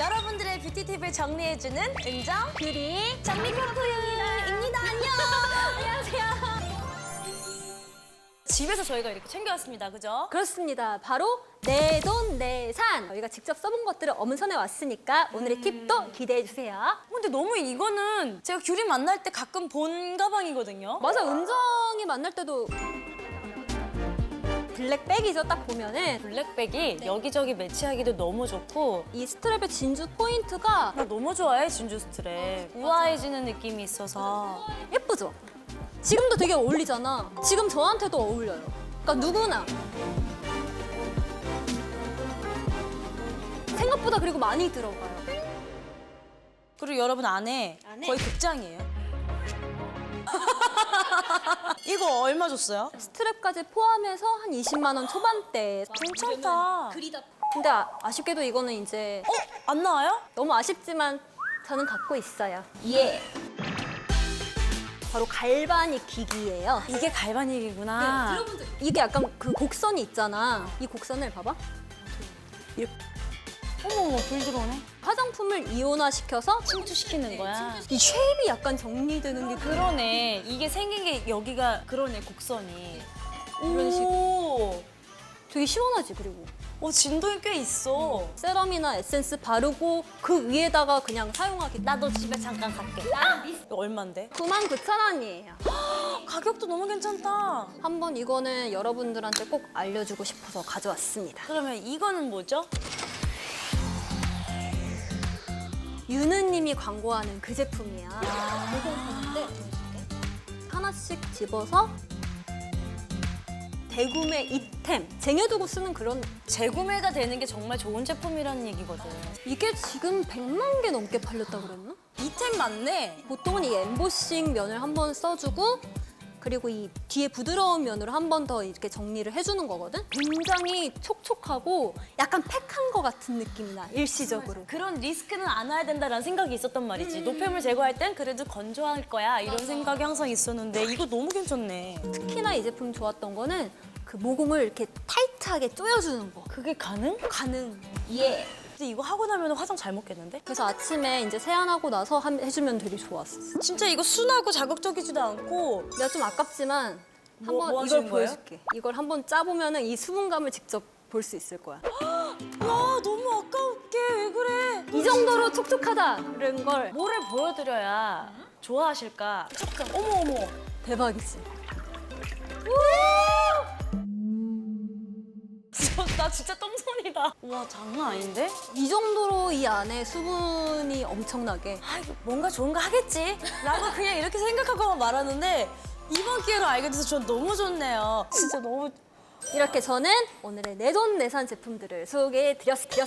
여러분들의 뷰티 팁을 정리해주는 은정, 뷰리 정리 컴프입니다. 안녕. 안녕하세요. 집에서 저희가 이렇게 챙겨왔습니다. 그죠? 그렇습니다. 바로 내 돈 내산. 저희가 직접 써본 것들을 엄선해 왔으니까 오늘의 팁도 기대해 주세요. 근데 너무 이거는 제가 귤이 만날 때 가끔 본 가방이거든요. 맞아, 은정이 만날 때도 블랙백이죠. 딱 보면은 블랙백이 여기저기 매치하기도 너무 좋고 이 스트랩의 진주 포인트가 나 너무 좋아해, 진주 스트랩. 우아해지는 느낌이 있어서. 예쁘죠? 지금도 되게 어울리잖아. 지금 저한테도 어울려요. 그러니까 누구나. 생각보다 그리고 많이 들어가요. 그리고 여러분 안에 거의 극장이에요. 이거 얼마 줬어요? 스트랩까지 포함해서 한 20만 원 초반대. 괜찮다. 근데 아쉽게도 이거는 이제 안 나와요? 너무 아쉽지만 저는 갖고 있어요. 예. 바로 갈바닉 기기예요. 이게 갈바닉이구나. 이게 약간 그 곡선이 있잖아. 이 곡선을 봐봐. 이렇게 어머머, 불 들어오네. 화장품을 이온화시켜서 침투시키는 거야. 이 쉐입이 약간 정리되는 게 그러네. 이게 생긴 게 여기가 그러네, 곡선이. 이런 식으로. 오. 되게 시원하지. 그리고 진동이 꽤 있어. 세럼이나 에센스 바르고 그 위에다가 그냥 사용하기. 나도 집에 잠깐 갈게. 이거 얼만데? 99,000원이에요. 가격도 너무 괜찮다. 한번 이거는 여러분들한테 꼭 알려주고 싶어서 가져왔습니다. 그러면 이거는 뭐죠? 유느님이 광고하는 그 제품이야. 하나씩 집어서 대구매 이템, 쟁여두고 쓰는 그런. 재구매가 되는 게 정말 좋은 제품이라는 얘기거든. 이게 지금 100만 개 넘게 팔렸다 그랬나? 이템 맞네. 보통은 이 엠보싱 면을 한번 써주고 그리고 이 뒤에 부드러운 면으로 한 번 더 이렇게 정리를 해주는 거거든? 굉장히 촉촉하고 약간 팩한 거 같은 느낌이 나, 일시적으로. 그런 리스크는 안 와야 된다라는 생각이 있었단 말이지. 노폐물 제거할 땐 그래도 건조할 거야. 이런 생각이 항상 있었는데 이거 너무 괜찮네. 특히나 이 제품 좋았던 거는 그 모공을 이렇게 타이트하게 조여주는 거. 그게 가능? 가능. 예. 근데 이거 하고 나면 화장 잘 먹겠는데? 그래서 아침에 이제 세안하고 나서 해주면 되게 좋았어. 진짜 이거 순하고 자극적이지도 않고 내가 좀 아깝지만 뭐 한번 이걸 하시는 거예요? 보여줄게. 이걸 한번 짜보면은 이 수분감을 직접 볼 수 있을 거야. 야 너무 아까울게 왜 그래? 이 정도로 촉촉하다는 걸. 뭐를 보여드려야 좋아하실까? 촉촉함. 어머 어머. 대박이지. 나 진짜 똥손이다. 와 장난 아닌데? 이 정도로 이 안에 수분이 엄청나게. 아 이거 뭔가 좋은 거 하겠지? 라고 그냥 이렇게 생각하고만 말하는데 이번 기회로 알게 돼서 전 너무 좋네요. 진짜 너무. 이렇게 저는 오늘의 내돈내산 제품들을 소개해드렸습니다.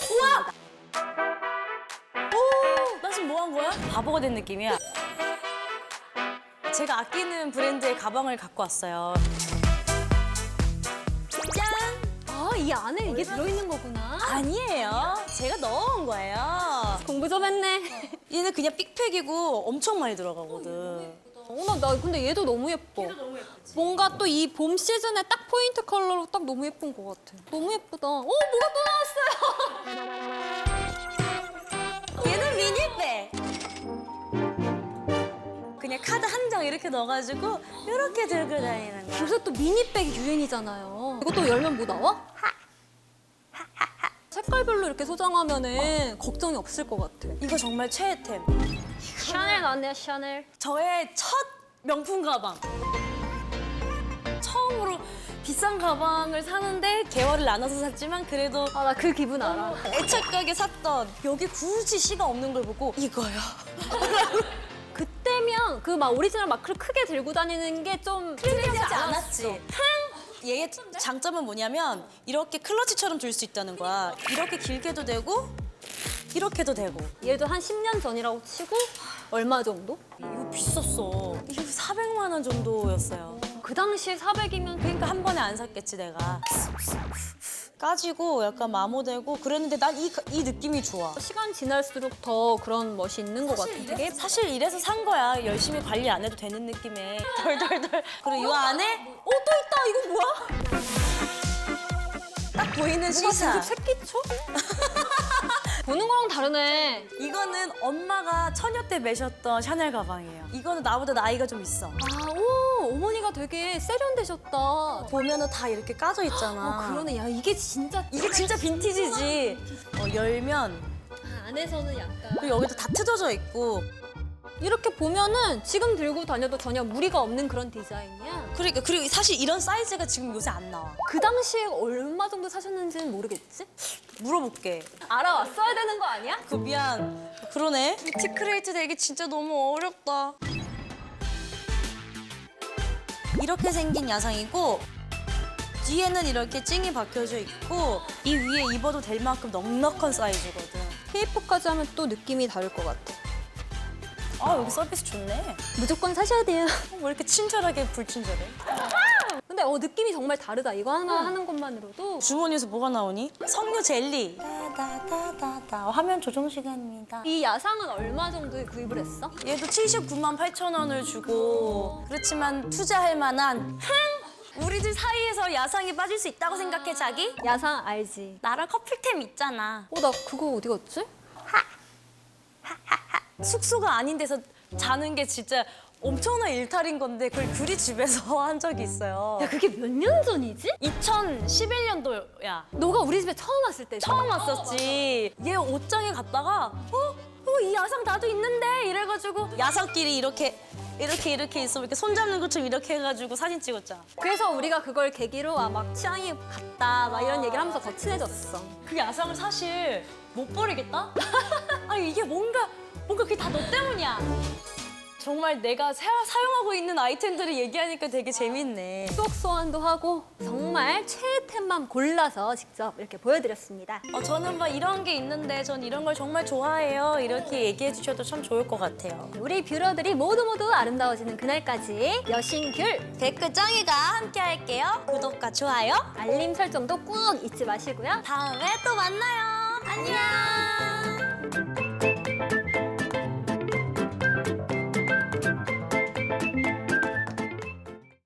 나 지금 뭐 한 거야? 바보가 된 느낌이야. 제가 아끼는 브랜드의 가방을 갖고 왔어요. 짠! 아, 이 안에 이게 들어있는 거구나. 아니에요. 제가 넣어온 거예요. 공부 좀 했네. 얘는 그냥 삑팩이고 엄청 많이 들어가거든. 나 근데 얘도 너무 예뻐. 뭔가 또 이 봄 시즌에 딱 포인트 컬러로 딱 너무 예쁜 것 같아. 너무 예쁘다. 뭐가 또 나왔어요? 얘는 미니백. 그냥 카드 한 장 이렇게 넣어가지고 이렇게 들고 다니는 거야. 요새 또 미니백이 유행이잖아요. 이것도 열면 뭐 나와? 색깔별로 이렇게 소장하면은 걱정이 없을 것 같아. 이거 정말 최애템. 샤넬 나왔네요, 샤넬. 저의 첫 명품 가방. 처음으로 비싼 가방을 사는데 계열을 나눠서 샀지만 그래도 아, 나 그 기분 알아. 애착하게 샀던 여기 굳이 시가 없는 걸 보고 이거요. 그때면 그 막 오리지널 마크를 크게 들고 다니는 게 좀 트렌디하지 않았지. 얘의 장점은 뭐냐면 이렇게 클러치처럼 들 수 있다는 거야. 이렇게 길게도 되고 이렇게도 되고. 얘도 한 10년 전이라고 치고 얼마 정도? 이거 비쌌어. 이게 400만 원 정도였어요. 그 당시에 400이면 그러니까 한 번에 안 샀겠지 내가. 까지고 약간 마모되고 그랬는데 난 이 느낌이 좋아. 시간 지날수록 더 그런 멋이 있는 것 같아. 되게 사실 이래서 산 거야. 열심히 관리 안 해도 되는 느낌에. 덜덜덜. 그리고 이 안에 또 있다. 이거 뭐야? 딱 보이는 뭐가 시사. 계속 새끼쳐? 보는 거랑 다르네. 이거는 엄마가 처녀 때 매셨던 샤넬 가방이에요. 이거는 나보다 나이가 좀 있어. 아, 오, 어머니가 되게 세련되셨다. 보면은 다 이렇게 까져 있잖아. 그러네. 야, 이게 진짜 빈티지지. 열면 안에서는 약간 그리고 여기도 다 뜯어져 있고. 이렇게 보면은 지금 들고 다녀도 전혀 무리가 없는 그런 디자인이야. 그러니까 그리고 사실 이런 사이즈가 지금 요새 안 나와. 그 당시에 얼마 정도 사셨는지는 모르겠지? 물어볼게. 알아왔어야 되는 거 아니야? 미안. 그러네. 티크레이트 되기 진짜 너무 어렵다. 이렇게 생긴 야상이고 뒤에는 이렇게 찡이 박혀져 있고 이 위에 입어도 될 만큼 넉넉한 사이즈거든. 테이프까지 하면 또 느낌이 다를 것 같아. 아 여기 서비스 좋네. 무조건 사셔야 돼요. 왜 이렇게 친절하게 불친절해? 근데 느낌이 정말 다르다. 이거 하나 하는 것만으로도. 주머니에서 뭐가 나오니? 석류 젤리. 다다다다다. 화면 조정 시간입니다. 이 야상은 얼마 정도에 구입을 했어? 얘도 79만 8천 원을 주고 그렇지만 투자할 만한 우리들 사이에서 야상이 빠질 수 있다고 생각해 자기? 야상 알지? 나랑 커플템 있잖아. 나 그거 어디 갔지? 숙소가 아닌 데서 자는 게 진짜 엄청난 일탈인 건데 그걸 둘이 집에서 한 적이 있어요. 야, 그게 몇 년 전이지? 2011년도야. 너가 우리 집에 처음 왔을 때. 처음 왔었지. 얘 옷장에 갔다가 이 야상 나도 있는데 이래가지고 야상끼리 이렇게 있으면 이렇게 손잡는 것처럼 이렇게 해가지고 사진 찍었잖아. 그래서 우리가 그걸 계기로 막 취향이 같다 막 이런 얘기를 하면서 더 친해졌어. 그 야상을 사실 못 버리겠다? 아니 이게 뭔가 그게 다 너 때문이야. 정말 내가 사용하고 있는 아이템들을 얘기하니까 되게 재밌네. 추억 소환도 하고 정말 최애템만 골라서 직접 이렇게 보여드렸습니다. 저는 막 이런 게 있는데 전 이런 걸 정말 좋아해요. 이렇게 얘기해 주셔도 참 좋을 것 같아요. 우리 뷰러들이 모두 아름다워지는 그날까지 여신귤 댓글 짱이가 함께 할게요. 구독과 좋아요. 알림 설정도 꾹 잊지 마시고요. 다음에 또 만나요. 안녕.